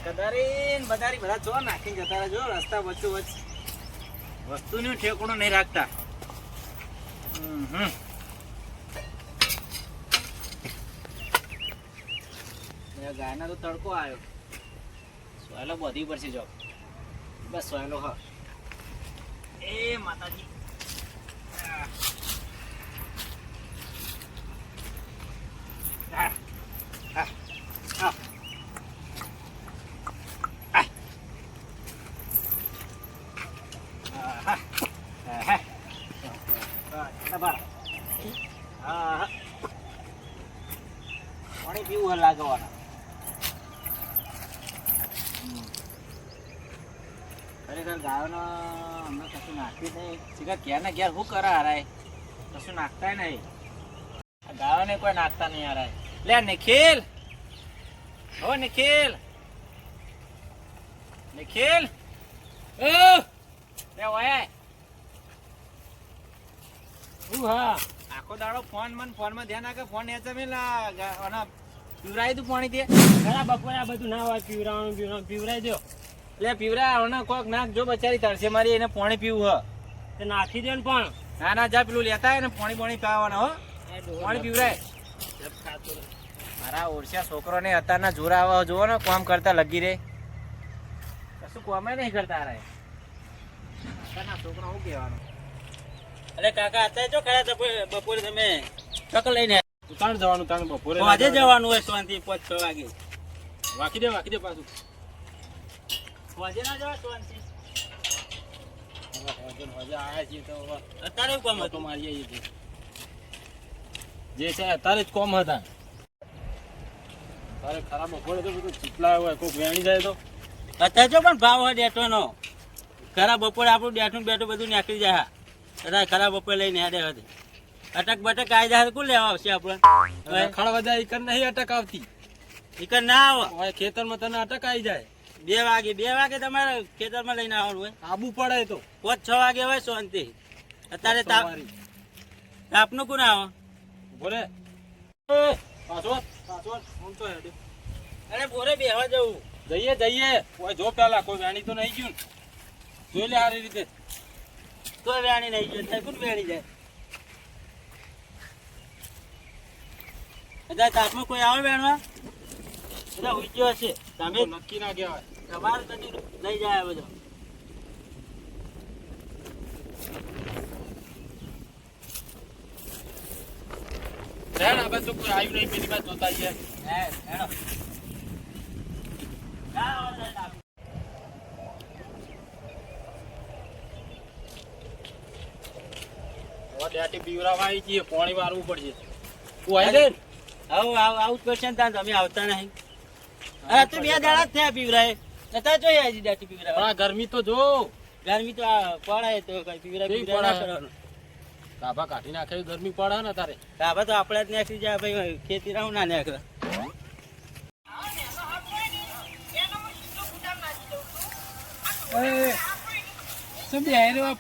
કદારી બદારી બધા જો નાખીને જતા રહેજો રસ્તા વચ્ચો વચ્ચ વસ્તુનું ઠેકણું નહીં રાખતા. ગાયના તો તડકો આવ્યો. સોયલો બધી પડશે જો બસ સોયલો હ એ માતાજી. પાણી પીવું લાગવાના. ખરેખર ગાયોનો અમને કશું નાખ્યું નહીં. સીધા ઘેર ને ઘેર શું કરે હારાય? કશું નાખતા નહીં. ગાયોને કોઈ નાખતા નહીં હારાય. લે નિખિલ, ઓ નિખિલ, નિખિલ, લે ઓય. હા આખો દાડો ફોન માં ધ્યાન નાખે. ફોન નેચે મેલા પીવરાય તું પાણી દે. ખરા બપોરે આ બધું ના હોય પીવરાવાનું પીવરાય દો. એટલે પીવરા કોક નાખજો બચારી તરસે મારી. એને પાણી પીવું હ તો નાખી દે ને. પણ ના જા પેલું લેતા હોય ને પાણી પીવાના હો. પાણી પીવરાય. મારા ઓરસ્યા છોકરો ને અત્યારના જોર આવે જોવો ને. કામ કરતા લગી રે કશું કામે નહીં કરતા રે અત્યારના છોકરો. શું કહેવાનું? અરે કાકા અત્યારે જો ખરા બપોરે તમે ચક લઈને તાણ જવાનું. તાણ બપોરે આજે જવાનું હોય શાંતિ 5-6 વાગે. વાકી દે પાછું. વાજે ના જવા શાંતિ. વાજે આયા છીએ તો અત્યારે કોમ હતો મારી જે છે અત્યારે જ કોમ હતા. તારે ખરાબ બપોરે તો બધું ચીટલા હોય કોઈ વેણી જાય તો અત્યારે જો પણ ભાવ હોય ડેટોનો. ખરા બપોરે આપણું બેઠું બધું નાખી જાય. અત્યારે ખરાબ બપોરે લઈને હેડે હતી. અટક બટક આવી જાય કોણ લેવા આવશે આપણે? ખડ બધા ઈકર નહીં અટક આવતી. ઈકર ના આવે ખેતરમાં તને અટક આવી જાય. 2 વાગે તમારે ખેતરમાં લઈને આવવાનું હોય. આબુ પડે તો 5-6 વાગે હોય શાંતિ. અત્યારે તાપનું કોણ આવે? બોલે અરે બોરે બેહવા જવું. જઈએ જો પેલા કોઈ વેણી તો નહીં ગયું. જોઈ લે સારી રીતે. કોઈ વેણી નહીં ગયું. કોણ વેણી જાય? અત્યારે તાપમાં કોઈ આવે વેણવા? બધા ઉજ્યો હશે. તમે નક્કી ના કહેવાય. તમારે બધું લઈ જાય બધો. આ બધું કોઈ આવ્યું નહીં. પેલી બાદ જોતા જઈએ. પીવરાવા આવી છીએ. પાણી વારવું પડશે. તું આવી દે. આવું જ કરશે ને ત્યાં તમે આવતા નહીં. અરે તો 2 દાડા જ થયા પીવરાય. અત્યારે જોઈએ હજી દાટી પીવરાય. ગરમી તો જો. ગરમી તો પડે તો પીવરા ના કરવાનું. ધાબા કાઢી નાખે ગરમી પડે ને તારે. ધાબા તો આપણે જ નાખી જાય ભાઈ. ખેતી રાહું ના નાખે.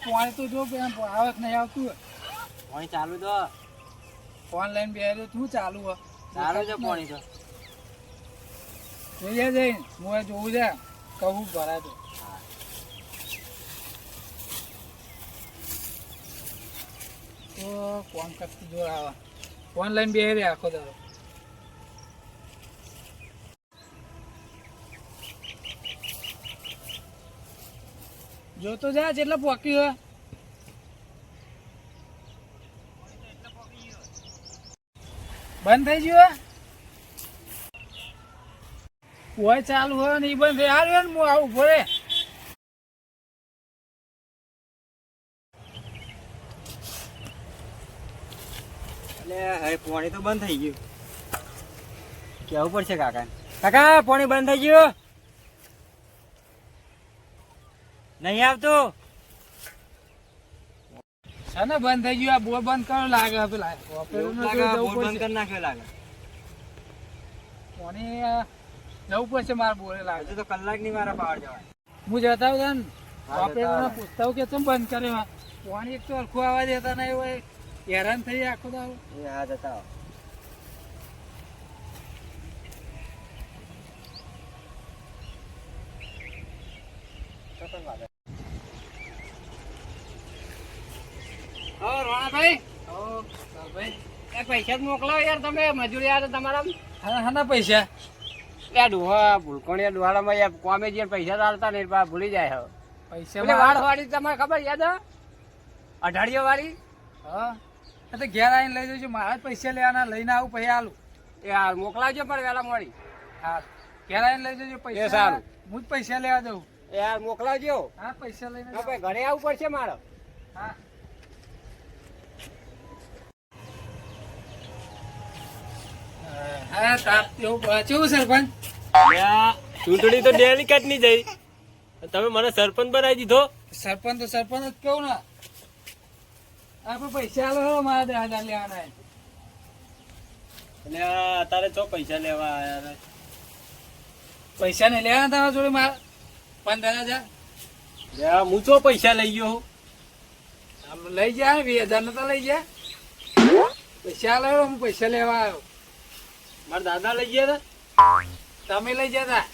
પાણી તો જો આવક નહીં આવતું. પાણી ચાલુ તો ઓનલાઈન બે તું ચાલુ હ. ચાલુ છે પાણી તો. જોઈએ જઈને હું જોવું છે કહું ભરાય તો. તો કોમ કરતી જોર આવે. ઓનલાઈન બે રે આખો દાડો. જોતો જા જેટલા પોકી હોય. બંધ થઈ ગયું હોય ચાલુ હોય ને એ બંધ થઈ હાર ને હું આવું ભરે. એટલે હવે પાણી તો બંધ થઈ ગયું. કેવું પડશે કાકા. કાકા પાણી બંધ થઈ ગયું. નહીં આવતું. શાને બંધ થઈ ગયું? આ બોર બંધ કરો લાગે. પેલા બંધ કરી નાખ્યો લાગે. પાણી જવું પડશે મારે બોરે લાગે તો કલાકની મારા બહાર જવાય. હું જતા હતા ને ઓપરેટરને પૂછતા કે ચમ બંધ કર્યો. પાણી એક તો હરખું આવવા દેતા નહીં હોય. હેરાન થઈ આખો દાવ. હા જતા રોણાભાઈ એક પૈસા જ મોકલો યાર તમે મજૂરી આવે તમારા હા પૈસા ડોહા ભૂલકોણિયા ડોહાડામાં યાર કોમે જે પૈસા ચાલતા ને ભૂલી જાય હવે પૈસા વાળ વાળી તમારે ખબર યાદ અઢાડીઓ વાળી હા તો ઘેર આવીને લઈ જજો મારા જ પૈસા લેવાના લઈને આવું પછી આલું એ હા મોકલાવજો પણ વહેલા મળી હા ઘેર આવીને લઈ જજો પૈસા સારું. હું જ પૈસા લેવા દઉં એ યાર મોકલાવજો હા પૈસા લઈને હા ભાઈ ઘરે આવવું પડશે મારે હા હા તાપ કેવું સરપંચ ચૂંટણી તો ડેલિકેટ ની જઈ તમે મને સરપંચ બનાવી દીધો. સરપંચ તો સરપંચ જ કેવું ને આપણે પૈસા આલો મારા 10,000 લેવાના અને અત્યારે તો પૈસા લેવા આયા પૈસા નહીં લેવાના તમારા જોડે મારા 15,000 હું તો પૈસા લઈ ગયો હું. આમ લઈ જા 20,000 ને તો લઈ જા પૈસા આલો હું પૈસા લેવા આવ્યો મારા દાદા લઈ ગયા હતા. તમે લઈ જતા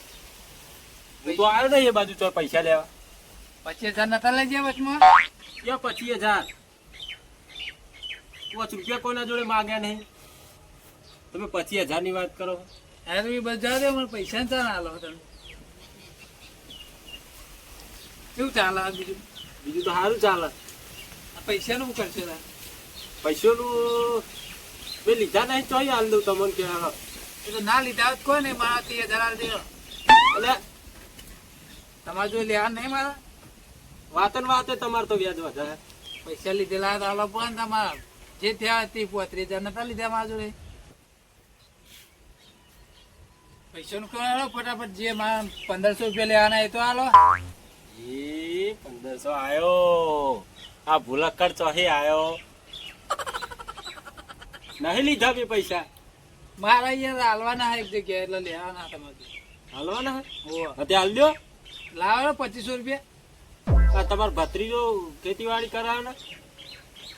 હું તો આવ્યો ને એ બાજુ તો પૈસા લેવા. 25,000 નતા લઈ ગયા વચમાં ક્યાં 25,000? 5 રૂપિયા કોઈના જોડે માંગ્યા નહીં. તમે 25,000 ની વાત કરો. અરે તો એ બધા દે મને પૈસા ને ચાલ આલો તમે કેવું ચાલે આ બીજું બીજું તો સારું ચાલે. આ પૈસાનું શું કરશો તાર? પૈસાનું મેં લીધા નહીં ચોઈ હાલ દઉં તમને કે એ તો ના લીધા હોત કોઈ નહીં મારા 30,000 આલ દેજો એટલે તમારે જો લેવા નહીં મારા વાતન વાતે તમારે તો વ્યાજ વધારે. પૈસા લીધેલા તો આલો પણ તમારા જે થયા 35,000 નતા લીધા મારા જોડે પૈસાનું કરો ફટાફટ જે મારા 1,500 રૂપિયા લેવાના એ તો આલો એ 1500 આયો. આ ભૂલક્કડ ચોહી આયો. નહીં લીધા મેં પૈસા. મારા યાર હાલવાના એક જગ્યાએ એટલે લેવાના તમારે હાલવાના હે? હોવે. હા, તે હાલ દો. લાવો 2500 રૂપિયા આ તમારો ભત્રીજો ખેતીવાડી કરાવે ને?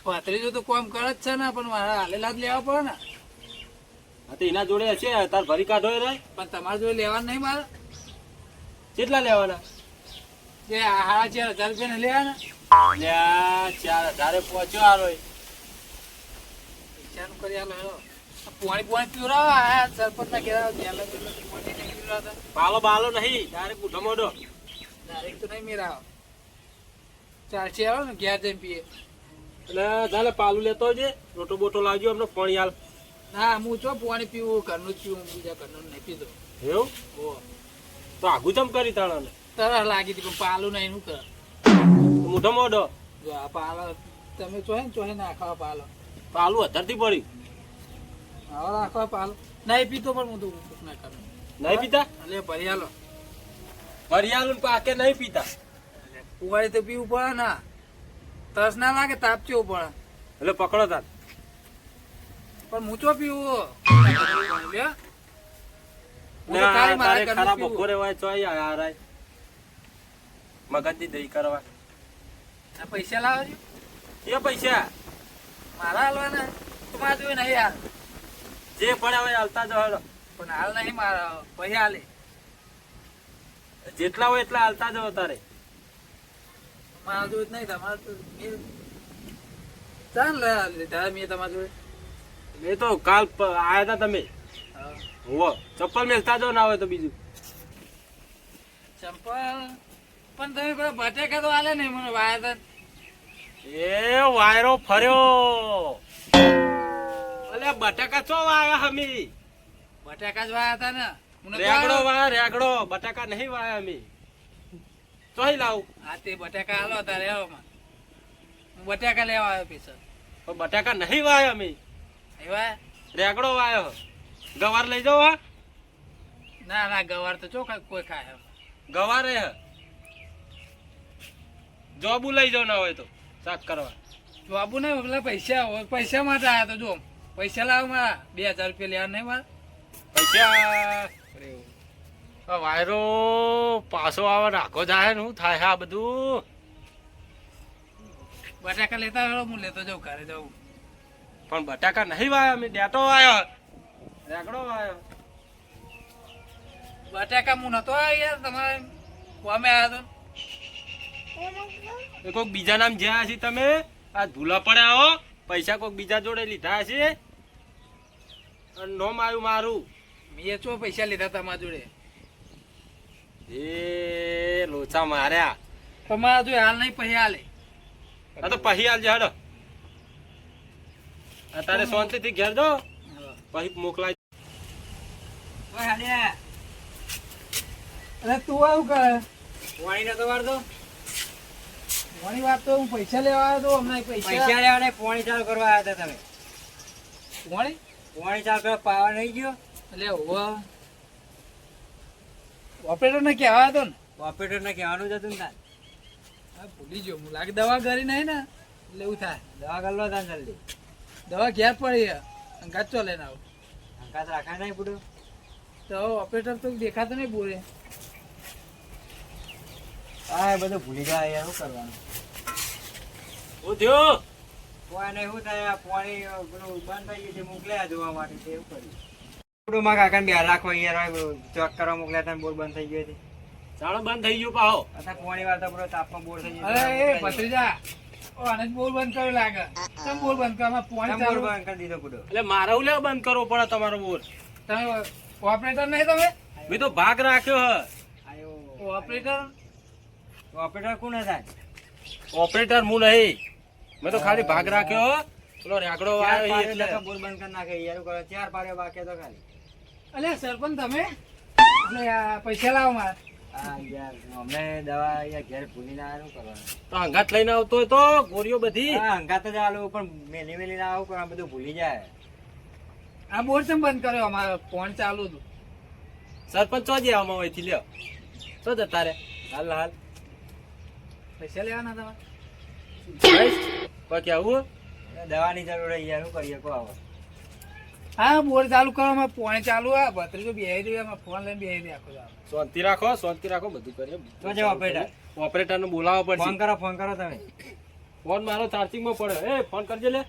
ભત્રીજો તો કોમ કરે જ છે ને પણ મારા હાલેલા જ લેવા પડે ને હા, તો એના જોડે હશે તાર ભરી કાઢો એ રે. પણ તમારા જોડે લેવા નહીં મારે કેટલા લેવાના? જે 4,500 રૂપિયા ને લેવાના લ્યા, 4,000 પહોંચ્યો હારો એ. પૈસાનું કરી આલો પાણી પીવડાવો આ સરપંચ ના ઘેરા પાણી નહીં પીવડાવતા પાલો બાલો નહીં, ડાયરેક્ટ ઉઠો મોઢો. ડાયરેક્ટ તો નહીં મેરાવો ચાલશે આવો ને ઘેર જઈને પીએ એટલે ચાલે પાલું લેતો છે. રોટો બોટો લાવજો અમને પાણી હાલ. ના હું છો પાણી પીવું ઘરનું જ પીવું બીજા ઘરનું નહીં પીધો એવું? ઓ તો આગું ચમ કરી તાણાને? તરસ લાગી હતી પણ પાલું નહીં શું કર મોઢો મોઢો. જો આ પાલો તમે ચોહે નાખવા પાલો પાલું અત્યારથી પડ્યું. આવો નાખવા પાલો નહીં પીતો પણ હું તો ના કરું નહીં પીતા? એટલે ભરી આલો હરિયાળું પાકે નહીં પીતા. ઉગાડી તો પીવું પડે ના તરસ ના લાગે તાપ ચેવું પડે એટલે પકડો તાર. પણ હું ચો પીવું લે? હું તો ખાલી મારા તારે ઘરનું ખરા પીવું. બપોરે હોય ચોઈ હારાય મગજની દહીં કરવા. આ પૈસા લાવો છો એ પૈસા મારા હાલવાના તમારા જોઈ નહીં યાર જે પડે હોય હાલતા જ હોય. પણ હાલ નહીં મારા પૈસા હાલે જેટલા હોય એટલા હાલતા જ તારે. મારા જોઈ જ નહીં તમારે તો ચાલ લીધા મેં તમારા જોડે મેં તો કાલ આયા હતા તમે. હોવો ચપ્પલ મેલતા જો ના હોય તો બીજું. ચંપલ પણ તમે પેલા બટેકા તો હાલે નહીં મને વાયા એ વાયરો ફર્યો. અલે બટાકા ચો વાયા હમી. બટેકા જ વાયા હતા ને મને તો રેગડો હાલો. વાયા રેગડો. બટાકા નહીં વાયા હમી. ચોઈ લાવું? હા તે બટેકા હાલો તારે હું બટેકા લેવા આવ્યો પૈસા પણ બટાકા નહીં વાયા હમી. એવા રેગડો વાયો. ગવાર લઈ જાઓ. હા, ના ના ગવાર તો ચોખા કોઈ ખાય ગવારે હ. જોબુ લઈ જાઓ ના હોય તો શાક કરવા. બાબુ ને પેલા પૈસા હોય પૈસા માટે આવ્યા તો જો પૈસા લાવો મારા 2,000 રૂપિયા લેવા નહીં મારા પૈસા આ વાયરો પાછો આવે નાખો જાય ને શું થાય આ બધું. બટાકા લેતા હોય હું લેતો જાઉં ઘરે જાઉં પણ બટાકા નહીં વાયા મેં ડેટો વાયો. રેગડો વાયો. બટાકા હું નતો આવ્યો યાર તમારે કોમે આવ્યા તો એ કોઈક બીજા નામ જ્યાં હશે તમે આ ધૂલા પડ્યા હો પૈસા કોઈક બીજા જોડે લીધા હશે અને નોમ આવ્યું મારું મેં ચો પૈસા લીધા તમારા જોડે એ લોચા માર્યા પણ મારા જોડે હાલ નહીં પછી હાલે આ તો પછી હાલજે હેડો અત્યારે શાંતિથી ઘેર જો પછી મોકલાય ઓય હાલ્યા અરે તું આવું કરે પોણી નતો વાળતો ઘણી વાત તો હું પૈસા લેવા આવ્યો તો હમણાં પૈસા લેવા ને પોણી ચાલુ કરવા આવ્યા હતા તમે ઘણી પોણી ચાલુ કરવા પાવા નહીં ગયો એટલે હોવા ઓપરેટર ને કહેવા હતો ને ઓપરેટર ને કહેવાનું જ હતું ને તાર. હા, ભૂલી ગયો હું લાગે દવા કરી નહીં ને એટલે એવું થાય દવા કરી લો તાર જલ્દી દવા ઘેર પડી અંગાત ચો લઈને આવું અંકાત રાખા નહીં પૂડો તો ઓપરેટર તો દેખાતો નહીં બોલે હા એ બધું ભૂલી જાય યાર શું કરવાનું શું થયું પોણી શું થાય પોણી પેલું બંધ થઈ ગયું છે મોકલ્યા જોવા માટે તે એવું કર્યું પૂડો માં કાકાને બહાર રાખો યાર ચોક કરવા મોકલ્યા હતા બોર બંધ થઈ ગયો હતી ચાલો બંધ થઈ ગયું પાહો અત્યારે પોણી વાર તો પૂરો તાપમાં બોર થઈ ગયો અરે એ ભત્રીજા ઓ આને જ બોલ બંધ કર્યો લાગે કેમ બોલ બંધ કરવા પોણી બોર ચાલુ બંધ કરી દીધો પૂડો એટલે મારે હું લેવા બંધ કરવો પડે તમારો બોર તમે ઓપરેટર નહીં તમે મેં તો ભાગ રાખ્યો હ આયો ઓપરેટર ઓપરેટર કોણ હતા ઓપરેટર હું નહીં મેં તો ખાલી ભાગ રાખ્યો હ પેલો રેકડો ચાર આવ્યો પાડ્યો એટલે એટલે બોર બંધ કરી નાખે યાર કરો ચાર પાડ્યો બાકી તો ખાલી અલે સરપંચ તમે એટલે આ પૈસા લાવો મારે હા યાર અમને દવા યાર ઘેર ભૂલી ના શું કરવાનું તો અંગાત લઈને આવતો હોય તો ગોળીઓ બધી હા અંગાત જ આલું પણ મેલી મેલી ના આવું પણ આ બધું ભૂલી જાય આ બોર ચમ બંધ કર્યો અમારો ફોન ચાલુ હતું સરપંચ ચો જે આમાં હોયથી લ્યો ચો જતા રે હાલ હાલ પૈસા લેવાના તમારે બાકી આવું દવાની જરૂર છે યાર શું કરીએ કહો હવે હા બોર ચાલુ કરવામાં પાણી ચાલુ આ ભત્રીજો બેહી રહ્યો એમાં ફોન લઈને બેહી રહ્યો આખો દાડો. શાંતિ રાખો બધું કરીએ તો છે ઓપરેટર ઓપરેટર નું બોલાવવા પડશે ફોન કરો તમે ફોન મારો ચાર્જિંગ માં પડે એ ફોન કરજે લે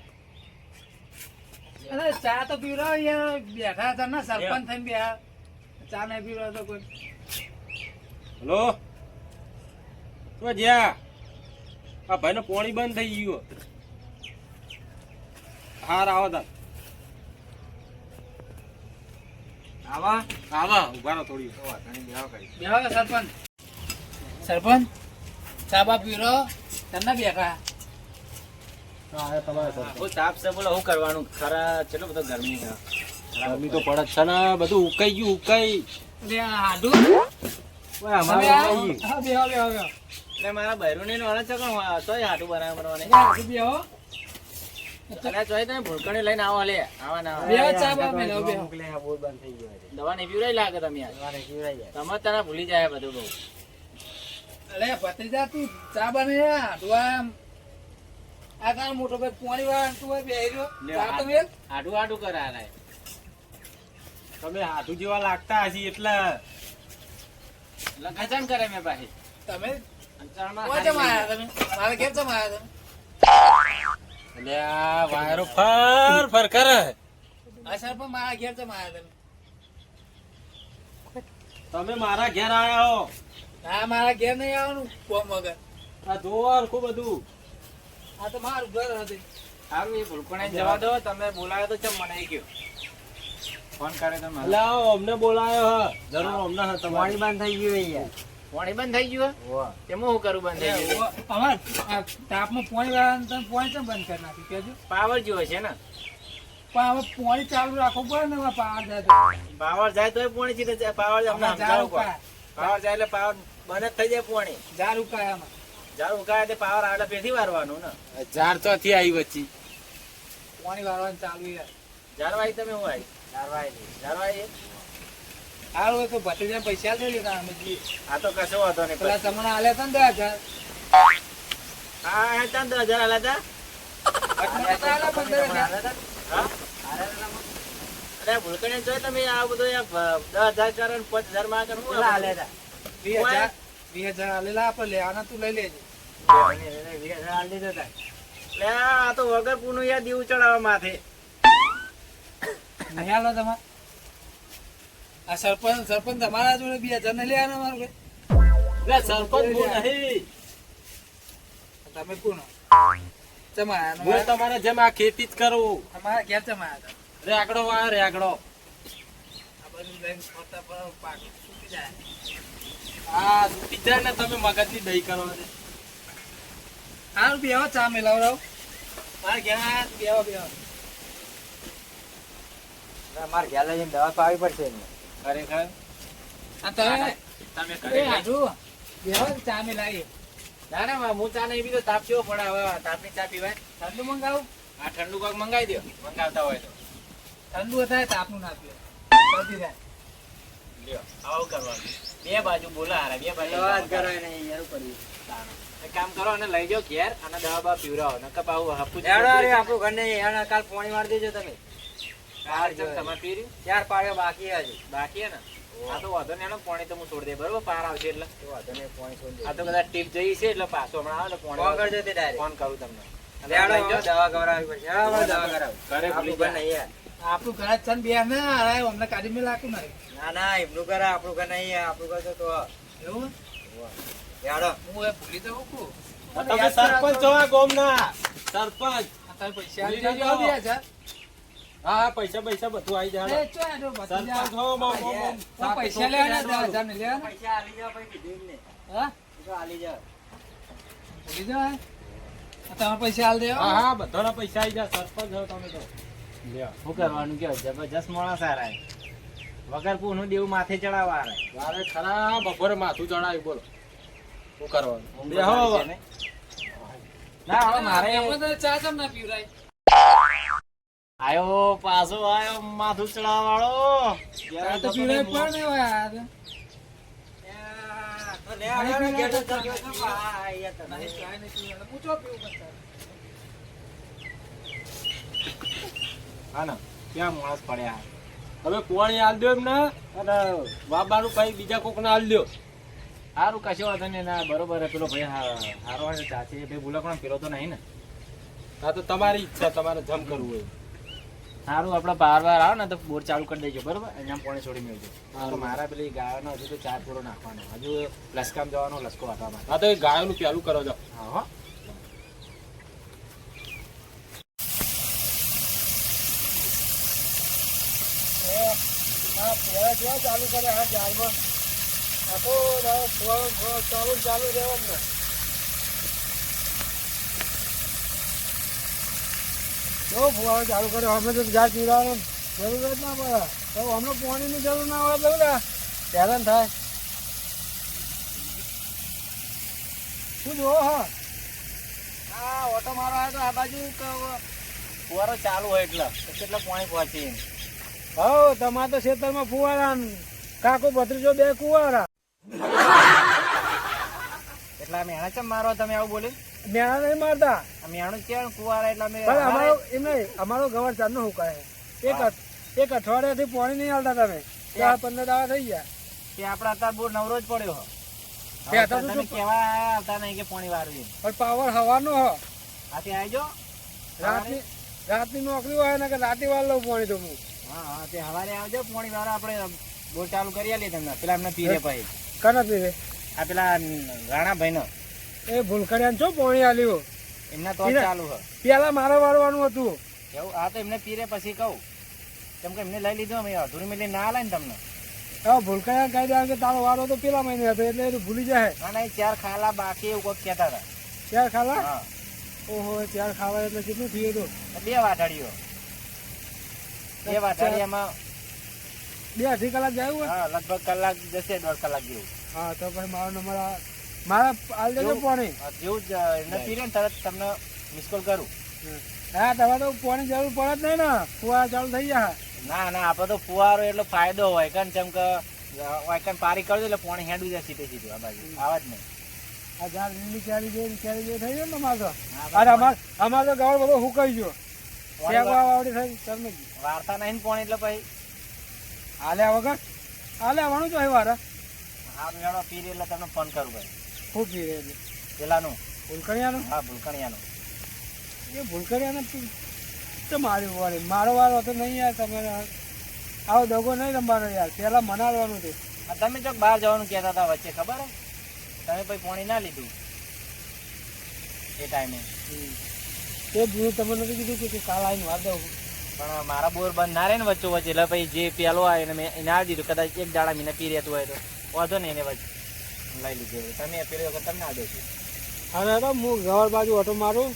અરે ચા તો પીવડાવો યાર બેઠા હતા ને સરપંચ થઈને બેહા ચા નહીં પીવડાવો તો કોઈ હલો તો જ્યાં આ ભાઈ નો પોણી બંધ થઈ ગયું હાર આવો તા આવા આવા ઉભા રહો થોડી તો વાતની બેહો કરી બેહો સરપંચ સરપંચ ચા બા પીવડાવો તમને બેઠા તાપ છે બોલો શું કરવાનું ખરા ચલો બધો ગરમી છે ગરમી તો પડે જ છે ને બધું ઉકાઈ ગયું ઉકાઈ એટલે આ હાડું ઓય તમે અમારે આવો. આવી હા બેહો બેહો બેહો એટલે મારા બૈરું ને વાળા છે કોણ તોય હાટું બનાવવાની હાડું બેહો એટલે ચોય તમે ભૂલકણી લઈને આવો લે આવા ના બેહો ચા બા મેલો બેહો મોકલે આ બોર બંધ થઈ ગયો છે દવા ને પીવડાઈ લાગે તમે યાર દવાને પીવડાઈ જાય તમે તને ભૂલી જાય બધું બહુ અરે ભત્રીજા તું ચા બને હાડું આ તારો મોટો ભાઈ પાણી વાળા તું હોય બેહી રહ્યો ચા તો મેલ હાટું હાટું કરે હાલે તમે હાથું જેવા લાગતા હશી એટલે લખાચણ કરે મેં પાછી તમે અંતરમાં કોણ ચમ આયા તમે મારા ઘેર ચમ આયા તમે એટલે આ વાયરો ફર ફર કરે આ સરપંચ મારા ઘેર ચમ આયા તમે તમે મારા ઘેર આયા હો હા મારા ઘેર નહીં આવવાનું કોમ વગર આ જોવા ખૂબ બધું આ તો મારું ઘર હતું સારું એ ભૂલકણે જવા દો તમે બોલાવ્યો તો ચમ મને ગયો ફોન કરે તમે એટલે આ અમને બોલાયો હ જરૂર અમને હ તમારી પાણી બંધ થઈ ગયું યાર પાણી બંધ થઈ ગયું વાહ તેમાં શું કરું બંધ થઈ ગયું અમાર આ તાપમાં પાણી વાળા તમે પાણી ચમ બંધ કરી નાખ્યું કેજો પાવર જેવો છે ને પણ હવે પાણી ચાલુ રાખવું પડે ને એમાં પાવર જાય તો પાવર જાય તોય પાણી ચીટે જાય પાવર અમને આમાં ઝાડ સમજાવવું પડે. પાવર જાય એટલે પાવર બંધ જ થઈ જાય પાણી ઝાડ ઉકાય આમાં જ્યારે ઉકાળે તે પાવર આવે એટલે પેથી વારવાનું ને ચાર ચોથી આવી વચ્ચી પાણી વાળવાનું ચાલુ યાર જારવાઈ તમે હું આવી જારવાઈ હાલ હોય તો ભત્રીજા પૈસા લઈ લીધા અમે જઈએ. આ તો કશો વાંધો નહીં પેલા તમને આલ્યા હતા ને 10,000 હા એ તને 10,000 આલ્યા હતા અટલે તો આલ્યા 15,000. હા? અરે ભૂલકણે જોઈ તમે આ બધું 10,000 કરે ને 5,000 માં કરે શું કેટલા આ હાલે બધું? હતા 20,000 આલેલા આપણે લેવાના તું લઈ લેજે હાલ દીધો તા લે આ તો વગર પૂનું યાર દીવું ચડાવવા માથે નહીં આલો તમારે આ સરપંચ તમારા જોડે 2,000 ને લેવાના મારું ભાઈ એટલે સરપંચ હું નહીં તમે કોણ ચમાયા હું તમારે જેમ આ ખેતી જ કરું. અમારા ઘેર ચમાયા હતા રેગડો વાળો રેગડો. આ બધું લઈને ફરતા પર પાક સુકી જાય આ તૂટી જાય ને તમે મગજની દહીં કરો છો. હારું બેહો ચા મેલાવરાવ મારા ઘેર આયા તો બેહો મારે ઘેર લઈને દવા પાવી પડશે એમને. ખરેખર આ તમે તમે એ કરી હાજુ બેહો ચા મેલાવી ના ના હું ચા નહીં પીતો, તાપ કેવો પડે હવે, તાપની ચા પીવાય. ઠંડુ મંગાવું આ ઠંડુ કોક મંગાવી દો, મંગાવતા હોય તો. ઠંડુ થાય તાપનું ના પીએ શરદી થાય લ્યો આવું કરવાનું, બે બાજુ બોલા હારા, બે બાજુ દવા જ કરાય નહીં યાર પડી. એક કામ કરો અને લઈ જાઓ ઘેર અને દવા બવા પીવડાવો, નકર પાછું હપું જ હેડો રે આપણું ઘર નહીં હેડો, કાલ પાણી મારી દેજો તમે. કાલ જેમ તમારે પી રહ્યું? 4 પાડ્યો બાકી હજુ. બાકી હે ને? આ તો વાંધો નહીં, એનો પાણી તો હું છોડી દે, બરોબર? પાર આવશે એટલે. તો વાંધો નહીં, પાણી છોડી આ તો કદાચ ટીપ જઈ છે એટલે પાછો હમણાં આવે ફોન એટલે કરજો તે direct. ફોન કરું તમને. અને હેડો, લઈ જાઓ. દવા કરાવવી પડશે. હેડો, આપણે દવા કરાવું. ઘરે ભૂલી આપણું ઘર જા. નહીં યાર. આપણું ઘર જ છે ને બે ના હારાય અમને કાઢી મેં લાગતું નહીં ના ના એમનું ઘર આપણું ઘર નહીં યાર. આપણું ઘર તો એવું હેડો. હું એ ભૂલી જવું કુ તમે સરપંચ છો આ ગામના. સરપંચ. અત્યારે પૈસા ભૂલી આપી જજો. દેજો 2000. હા હા, પૈસા પૈસા બધું આવી જાય. એ ચો હેડો ભત્રીજા. સરપંચ હો મો હું પૈસા લેવાના 10,000 ને લેવાના પૈસા આલી જાઓ ભાઈ, કીધું એમને. હા તો આલી જાઓ. ભૂલી જવાય તમારે પૈસા હાલ દેવા હા હા, બધાના પૈસા આવી જાય. સરપંચ હો તમે તો. લ્યો. શું કરવાનું કયો, જબરજસ્ત માણસ હારા, વગર પૂનું દેવું માથે ચડાવવા હારા. વારે ખરા બપોરે માથું ચડાવ્યું, બોલો શું કરવાનું? ઊંઘ બેહો બગાડી છે ને? ના હવે મારે એમાં તો ચા ચમ ના પીવરાય આયો પાછો આયો માથું ચડાવવા વાળો. ચા તો પીવરાય પણ નહીં હોય આ તો. તો લે હેડો, હેડો, ઘેર તો ચાલ્યો તો. હા, અહીંયા તમે. નહીં, ચા નહીં પીવરાય. હું ચો પીવું પણ ચા. હા ને ક્યાં માણસ પડ્યા. તમે પોણી આલ દો એમને અને બાબાનું કઈ બીજા કોક ને આલ દો. સારું કશો વાંધો નહીં, ના બરોબર હે. પેલો ભાઈ હારો ચાચી ભાઈ ભૂલકણો પેલો તો નહીં ને. હા તો તમારી ઈચ્છા, તમારે જમ કરવું હોય. સારું આપણે બાર આવે ને તો બોર ચાલુ કરી દેજો, બરોબર? અહીંયા પાણી છોડી મેળજો. તો મારા પેલી ગાયોનો હજુ તો ચાર પૂરો નાખવાનો, હજુ લસકામ જવાનો લસકો વાટવા માટે. હા તો એ ગાયોનું પેલું કરો છો. હા હો. હા પેલા કેવા ચાલુ કરે હા જારમાં આ તો ચાલુ રહેવાનું ને જો ફુવારો ચાલુ કર્યો અમે તો જાત પીવાનું જરૂર જ ના પડે તો અમને પાણીની જરૂર ના હોય એટલે હેરાન થાય શું જોવો હા હા ઓટો મારો આવ્યો તો આ બાજુ ફુવારો ચાલુ હોય એટલે તો કેટલા પાણી પહોંચે. હો તમારે તો ખેતરમાં ફુવારા કાકો ભત્રીજો બે કુવારા એટલા મેણા ચમ મારો તમે આવું બોલે? મેણા નહીં મારતા આ મેણું કેવું કુવારા એટલે અમે પણ અમારો એમ નહીં અમારો ગવર ચાંદનો હુકાય એક અઠવાડિયાથી પાણી નહીં હાલતા તમે 10-15 દાડા થઈ ગયા કે આપડા અત્યારે બહુ નવરો જ પડ્યો હો. તે હવે હતા તો તમે શું? કેવા આવતા નહીં કે પાણી વારવી. પણ પાવર હવાનો હો આથી આવજો. રાતની નોકરી હોય ને કે રાતે વાર લઉં પાણી તો હું હા હા તે હવારે આવજો પાણી વાળા આપણે બોર ચાલુ કરી આલીએ તમને. પેલા એમને પીરે ભાઈ કના પીવે આ પેલા રાણા ભાઈ નો એ ભૂલકડિયાને છો પાણી આલ્યું એમના તો પીરે? ચાલુ હે પેલા મારે વારવાનું હતું એવું. આ તો એમને પીરે પછી કહું કેમ કે એમને લઈ લીધું અમે અધૂરી મિલી ના આલે ને તમને. હવે ભૂલકડિયાને કહી દે કે તારો વારો તો પેલા મહિને હતો એટલે એ ભૂલી જાય ના ના એ ચાર ખાલા બાકી એવું કોઈક કહેતા હતા. ચાર ખાલા હા ઓહો ચાર ખાવા એટલે કેટલું થયું હતું 2 વાટાડીઓ 2 વાટાડીયામાં 2-2.5 કલાક જાય હોય હા લગભગ કલાક જશે 1.5 કલાક જેવું. હા તો પછી મારો નંબર મારા આલ દેજો પાણી જેવું જ એમને પીરે ને તરત તમને મિસ કોલ કરું. હા તમારે તો પાણી જરૂર પડે જ નહીં ને ફુવારા ચાલુ થઈ જાય ના ના આપડે તો ફુવારો એટલો ફાયદો હોય કન જેમ કે વાયકન પારી કરજો એટલે પાણી હેડું જાય સીધે સીધું આ બાજુ આવા જ નહીં. આ ઝાડ લીલી કેરી જેવી થઈ ગયો ને અમારે તો હા, અરે અમારે તો ગવળ બધો હુકાઈ ગયો શેકવા વાવડી થઈ શરમી ગઈ વાર્તા નહીં ને પાણી એટલે પછી હાલ્યા વગર હાલે આવવાનું જોઈએ વારા હા મેળો પીરે એટલે તમને ફોન કરું ભાઈ. ખૂબ પીરે એટલે પેલાનું ભૂલકણિયાનું હા ભૂલકણિયાનું. એ ભૂલકણિયાને તો મારી વાળી મારો વારો હતો નહીં યાર તમારે આવો દગો નહીં રમવાનો યાર પહેલાં મનાવવાનું હતું આ તમે ચોક બહાર જવાનું કહેતા હતા વચ્ચે ખબર હે તમે પછી પાણી ના લીધું. એ ટાઈમે. તે ભૂલ તમને નથી કીધું કે કાલ આવીને વાત દઉં પણ મારા બોર બંધ ના રહે ને વચ્ચો વચ્ચે એટલે પછી જે પેલો આવે એને મેં એને આવી દીધું. કદાચ એક દાડા મને પી રહેતું હોય તો વાંધો નહીં એને વચ્ચે લઈ લીધું. તમે પેલી વખત તમને આ દેજો. અરે અરે હું ગવર બાજુ ઓટો મારું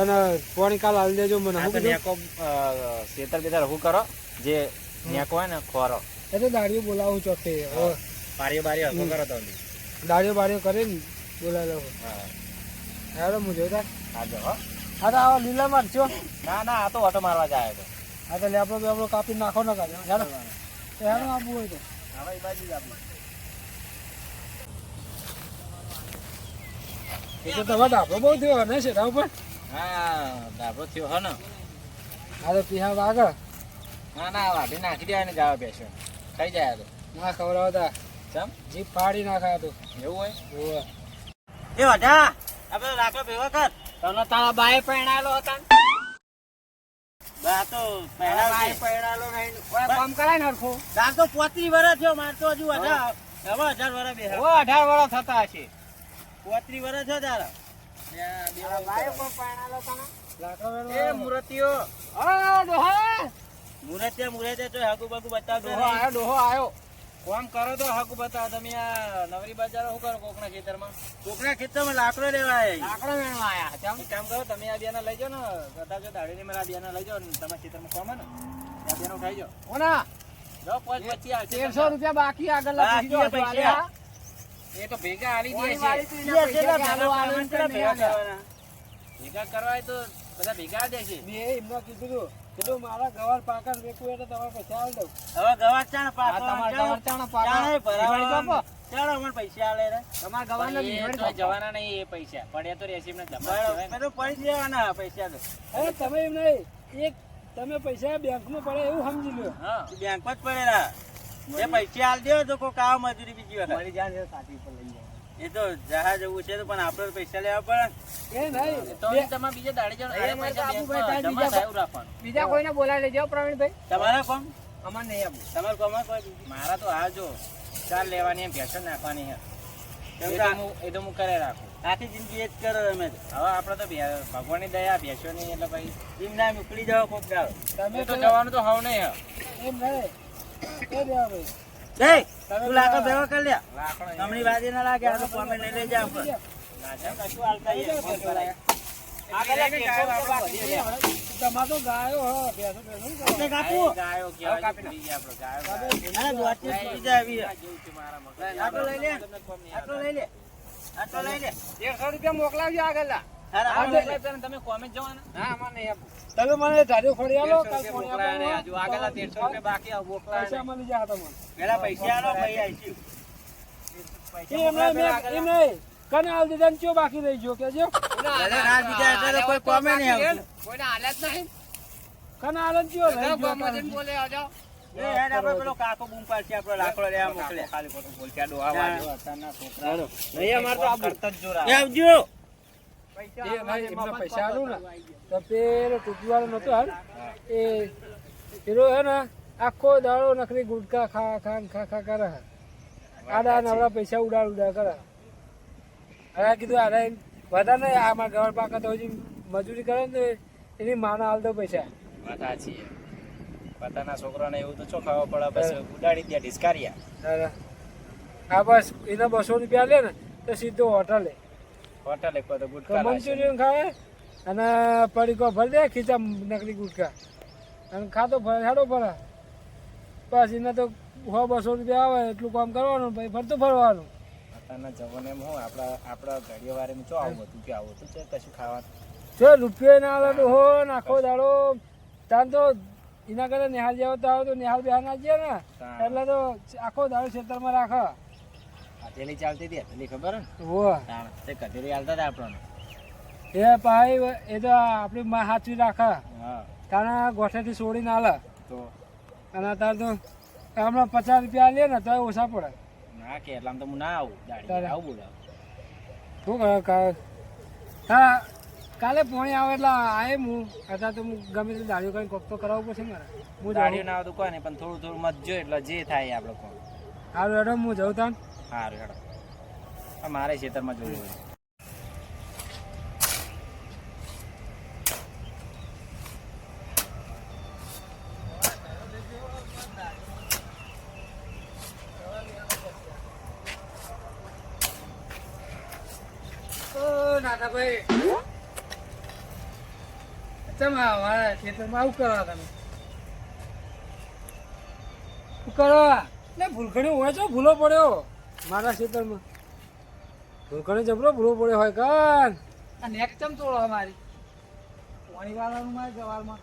અને પાણી કાલ હાલ દેજો મને. આ તો નેકો શેતર બેતર હું કરો જે નેકો હોય ને ખોરો એ તો દાડીઓ બોલાવું ચોખ્ખે બારીઓ બારીઓ હકો કરો તો દાડીઓ બાડીઓ કરીને બોલાવી લઉં. હા હા હું જોઈતા હા જો હો. હા તો આવો લીલા મારજો. ના ના આ તો ઓટો મારવા જાય તો હા તો લેપડો બેપડો કાપી નાખો ને કાઢ્યો હેડો હેડો આપવું હોય તો હવે એ બાજુ જ આપું. એ તો તમારે ડાબો બહુ થયો ને છે ઉપર. હા ડાબો થયો હો ને. હા તો પીહા આગળ ના ના વાઢી નાખી દે ને ગાવા બેસો ખાઈ જાય તો ના ખવડાવતા ચમ જીપ ફાડી નાખા તો એવું હોય. એ વાઢા આપણે લાકડો ભેગો કર. તને તારા બાએ પરણાયેલો હતા ને? બા તો તારા બાએ પહેરાવશે. પરણાયેલો નહીં. ઓય કામ કરાય ને હરખું. તાર તો 35 વર્ષ થયો, માર તો હજુ 18 હવે 18 વર્ષ બેહા. ઓ 18 વર્ષ થતા હશે. 35 વર્ષ થયો તારા. તારા બાએ પણ પરણાયેલો હતા ને? લાકડો એ મૂર્તિઓ. ઓ ડોહા. મુરતે તો હાગુ બાગુ બતાવતો ડોહો આયો ડોહો આયો. કામ કરો તો હક બતાવો. તમે આ નવરી બજાર શું કરો કોકના ખેતરમાં? કોકના ખેતરમાં લાકડો લેવા આયા. લાકડો વેણવા આયા. ચમ કામ કરો તમે આ બેના લઈ જાઓ ને કદાચ દાડીને મારા બેના લઈ જાઓ ને તમારા ખેતરમાં કોમ ને આ બેનો ઉઠાઈ જાઓ. ઓના જો 525 આવશે. 1300 રૂપિયા બાકી આગળ લખી દો. પૈસા એ તો ભેગા આલી દે છે. કેટલા ભેગા કરવાના? ભેગા કરવા તો બધા ભેગા દે છે. મેં એમને કીધું કીધું મારા ગવાર પાકર વેકવું એટલે તમારે પૈસા આલ દઉં. હવે ગવાર ચાણ પાકો તમારા ગવાર ચાણ પાકો. ચાણે ભરાવા ભરાવા. ચાલો મને પૈસા આલે રે. તમારા ગવાના તો જવાના નહીં એ પૈસા પડ્યા તો રેસી ને મેં તો પડી દેવાના પૈસા તો. અરે તમે એમ નહીં એક તમે પૈસા બેંકમાં પડે એવું સમજી લ્યો. હા બેંક જ પડેલા એ પૈસા આલ દો તો કોક આવ મજૂરી બીજી વખત. મળી જાય સાથી પર લઈ જાય. એ તો જહાજ જવું છે તો પણ આપણે તો પૈસા લેવા પડે એ નહીં તો તમારે બીજા દાડે જણ એ મારે તો આપવું ભાઈ, તારે જમા બીજા થાય એવું રાખવાનું. બીજા કોઈને બોલાવી લેજો પ્રવીણભાઈ. તમારા કોમ અમાર નહીં આપવું. તમારે કોમાં કોઈ બીજી? મારા તો હા જો ચાર લેવાની એમ ભેસો નાખવાની હે. એ તો હું કરે રાખું. આખી જિંદગી એ જ કરો અમે તો. હવે આપણે તો ભગવાનની દયા ભેસો ની એટલે ભાઈ એમ ના મોકલી જાઓ કોક દાડો. તમે એ તો પેલા- જવાનું તો હવ નહીં હે. એમ નહીં એ દેવા ભાઈ એ તું લાકડો ભેગો કરી લે. લાકડો હમણી વાદી ના લાગે આ તો કોમે નહીં લઈ જા આપણે. ના જાય. કશું હાલતા ઈ ફોન કરાય. આગળ લઈને ગાયો આપણે બધી લે. તમારે તો ગાયો હો ભેંસો ભેંસો નહીં આપણે કરવાનું. કાપવું. ગાયો કહેવાય છે બીજી આપણે ગાયો. અરે દોડતી સુઈ જાય આવી. જેવું છે મારા મગજ. આટલો લઈ લે. આટલો લઈ લે. આટલો લઈ લે. 150 રૂપિયા મોકલાવજો આગળ. અરે આ આપણે મોકલાય તમે કોમેન્ટ જવાના? ના અમાર નહીં આપવું. તમે મને ધાર્યો ફળી આલો 150 કાલ રૂપિયા ફોન મોકલાય ને આપો. હજુ આગળ 150 રૂપિયા બાકી આ મોકલાય પૈસા ને. મળી જાય તમને. પેલા પૈસા આલો પછી આવીશું. પૈસા એમ મોકલાય નહીં, પેલા આગળ. એમ નહીં. કને હાલ દીધા ને ચો બાકી રહી ગયો કેજો. બધા રાત બીજા એટલે તો કોઈ કોમે નહીં આવતું. કોઈને હાલે જ નહીં. કને હાલ ને ચો રહી બધા ગયો ગામમાંથી બોલે આવજો. એ હેડ આપણે પેલો કાકો બૂમ પાડશે આપણે લાકડો લેવા મોકલે. ખાલી ખોટું બોલતા ડોહા વાજો અત્યારના છોકરા. હાલો. નહીં અમારે તો આવું. કરતા જ જોરા. એ આવજો. એ ભાઈ એમને પૈસા આલું ને તો પેલો ટૂંકીવાળો નતો હાલ એ પેલો હે ને આખો દાડો નકરી ગુટકા ખા ખા કરે આડા નવરા પૈસા ઉડા કરે. હવે કીધું આડા વધારે નહીં આ મારા ગવર પાકા તો હજી મજૂરી કરે ને તો એની માના હાલ દો પૈસા. વાત સાચી છે. પોતાના છોકરાને એવું તો ચો ખાવા પડે પછી ઉડાડી દે ઢીસકાર્યા. તારે આ બસ એને 200 રૂપિયા લે ને તો સીધો હોટલે હોટલ એક તો ગુટકા મંચુરિયન ખાવે અને પડીકો ભરી દે ખીચા નકલી ગુટકા અને ખાતો હેડો ભરા બસ એને તો 100-200 રૂપિયા આવે એટલું કામ કરવાનું પછી ફરતું ફરવાનું. અત્યારના જવાને એમ હું આપણા ઘડીએ વારે ચો આવું હતું કે આવું હતું છે કશું ખાવાનું. જો રૂપિયો ના આવે હો આખો દાડો તાન તો એના કરતા નિહાલ જેવો તો આવે તો નિહાલ બિહાર ના જઈએ ને એટલે તો આખો દાડો ખેતરમાં રાખે. હથેલી ચાલતી હતી હથેલી ખબર ને હો તે કથેલી હાલતા હતા આપણને. એ ભાઈ એ તો આપણી માં હાચવી રાખે હા તારા ગોઠેથી છોડીને હાલે તો અને અત્યારે તો હમણાં 50 રૂપિયા લે ને તો ઓછા પડે. ના કે એટલામાં તો હું ના આવું દાડી તારે. આવું બોલાવ. શું કરે હા કાલે પોણી આવે એટલે આવે હું અત્યારે તો હું ગમે તે દાડીઓ કરીને કોક તો કરાવવું પડશે મારે. હું દાડીઓ જાઉં ના આવતું કોઈ નહીં પણ થોડું થોડું મત જો એટલે જે થાય આપણે કોણ. સારું હેડો હું જઉં તાન. સારું હેડો. આ મારે ખેતરમાં જોવું હોય. નાથાભાઈ ચમ મારા ખેતરમાં આવું કરો તમે શું કરો એટલે ભૂલખણી હોય છો ભૂલો પડ્યો મારા ખેતરમાં ભૂલખણી જબરો ભૂલો પડ્યો હોય કાન આ નેક ચમ તોડો અમારી પાણી વાળવાનું મારે ગવારમાં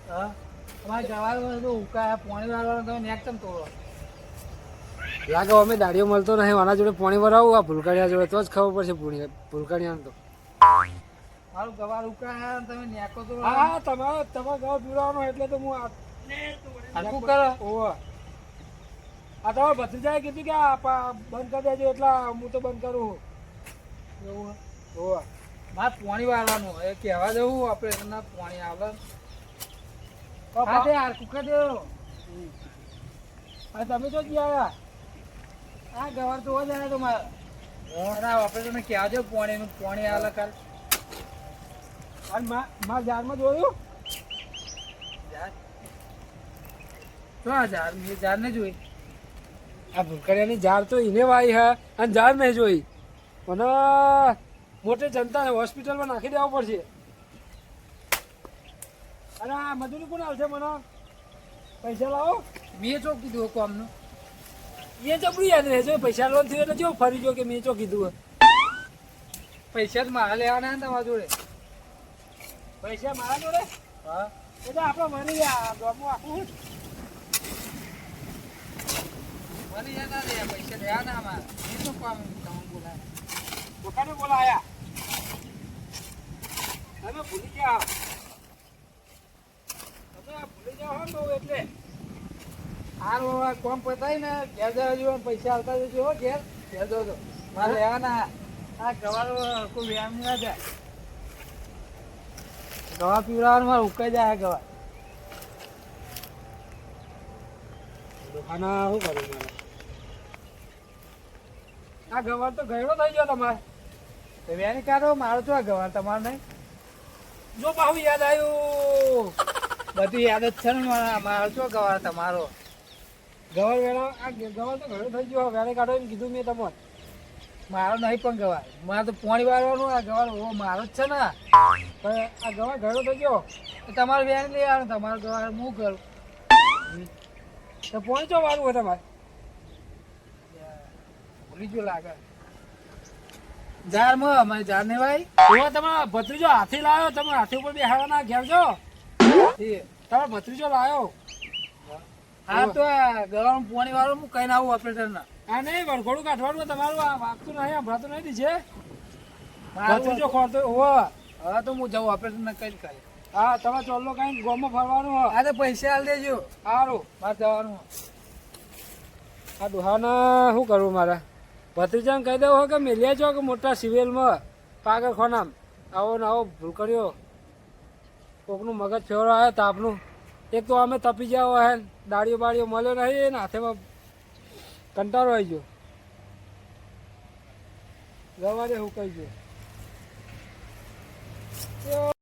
હા અમારે ગવારમાં તો ઉકાયા પાણી વાળવાનું તમે નેક ચમ તોડો લાગે અમે દાડીઓ મળતો નહીં આના જોડે પાણી ભરાવું આ ભૂલકાણિયા જોડે તો જ ખબર પડશે ભૂલકાણિયા તો મારું ગવાર ઉકાયા તમે નેકો તો હા તમારે ગવાર પીવડાવવાનો એટલે તો હું હલકું કરો ઓવા આ તમારે ભત્રીજાએ કીધું કે આ બંધ કરી દેજો એટલે હું તો બંધ કરું એવું ઓવા મારે પાણી વાળવાનું એ કહેવા દેવું આપણે પાણી આવે હા તે હાર કુકા દેવો હા તમે તો ગયા આ ગવાર તો જ આવ્યા તમારે આપણે તમે કહેવા દો પાણી આવે કાલ અને મારા ઝાડમાં જોયું ઝાડ ને જોઈ આ ભૂલકડિયાની ઝાડ તો એને વાઈ હે અને ઝાડ નહીં જોઈ મને મોટી જનતાને હોસ્પિટલમાં નાખી દેવા પડશે અને આ મજૂરી કોણ આવશે મને પૈસા લાવો મેં ચો કીધું કોમનું એ જબરું યાદ રહેજો પૈસા લોન થયું એટલે જો ફરી ગયો કે મેં ચો કીધું પૈસા જ મારા લેવાના ને તમારા જોડે પૈસા મારા જોડે હા એટલે આપણે મળી ગયા ગામમાં આખું મળી જતા રે પૈસા લેવા ના અમારે એ તો કામ તમને બોલાય દુકાને બોલાયા તમે ભૂલી ગયા તમે ભૂલી જાઓ હો બહુ એટલે હાર કોમ પતાય ને ઘેર જવા પૈસા આવતા જજો હો ઘેર જજો તો મારે લેવાના આ ગવારો કોઈ વ્યાયામ ના જાય ગવા પીવડાવવાનું મારે ઉકાઈ જાય ગવા દુકાના શું કરું મારે આ ગવાર તો ગયડો થઈ ગયો તમારે તો વ્યાની કાઢો મારો તો આ ગવાર તમારે નહીં જો બાહુ યાદ આવ્યું બધું યાદ જ છે ને મારો તો ગવાર તમારો ગવાર વેળા આ ગવાર તો ગયડો થઈ ગયો વ્યાને કાઢો એમ કીધું મેં તમને મારો નહીં પણ ગવાર મારે તો પાણી વાળવાનું આ ગવાર ઓ મારો જ છે ને પણ આ ગવાર ગયડો થઈ ગયો તો તમારે વ્યાને લઈ આવવાનું તમારો ગવાર હું કરું તો પાણી ચો વાળું હોય તમારે ભૂલી ગયો લાગે ઝાડમાં અમારી ઝાડ ને ભાઈ એવા તમારા ભત્રીજો હાથી લાવ્યો તમે હાથી ઉપર બેહાડવાના ઘેર છો તમારો ભત્રીજો લાવ્યો હા તો ગવાનું પાણી વાળું હું કઈ આવું ઓપરેટર ના હા નહીં વરઘોડું કાઢવાનું તમારું આ વાગતું નહીં હમણાં નહીં દીધે ભત્રીજો ખોરતો હોવા હવે તો હું જાઉં ઓપરેટર ને કઈ કરે હા તમે ચોલ્લો કઈ ગોમાં ફરવાનું હોય હા તો પૈસા આલ દેજો સારું મારે જવાનું આ દુહાના શું કરવું મારે ભત્રીજાને કહી દેવું હોય કે મેલ્યા છો કે મોટા સિવિલમાં પાગર ખોનામ આવો ને આવો ભૂલ કર્યો કોકનું મગજ ફેવરો આવ્યો તાપનું એક તો અમે તપી ગયા હોય દાડીઓ બાડીઓ મળ્યો નહીં ને હાથેમાં કંટાળો આવી ગયો ગવારે હું કહી ગયો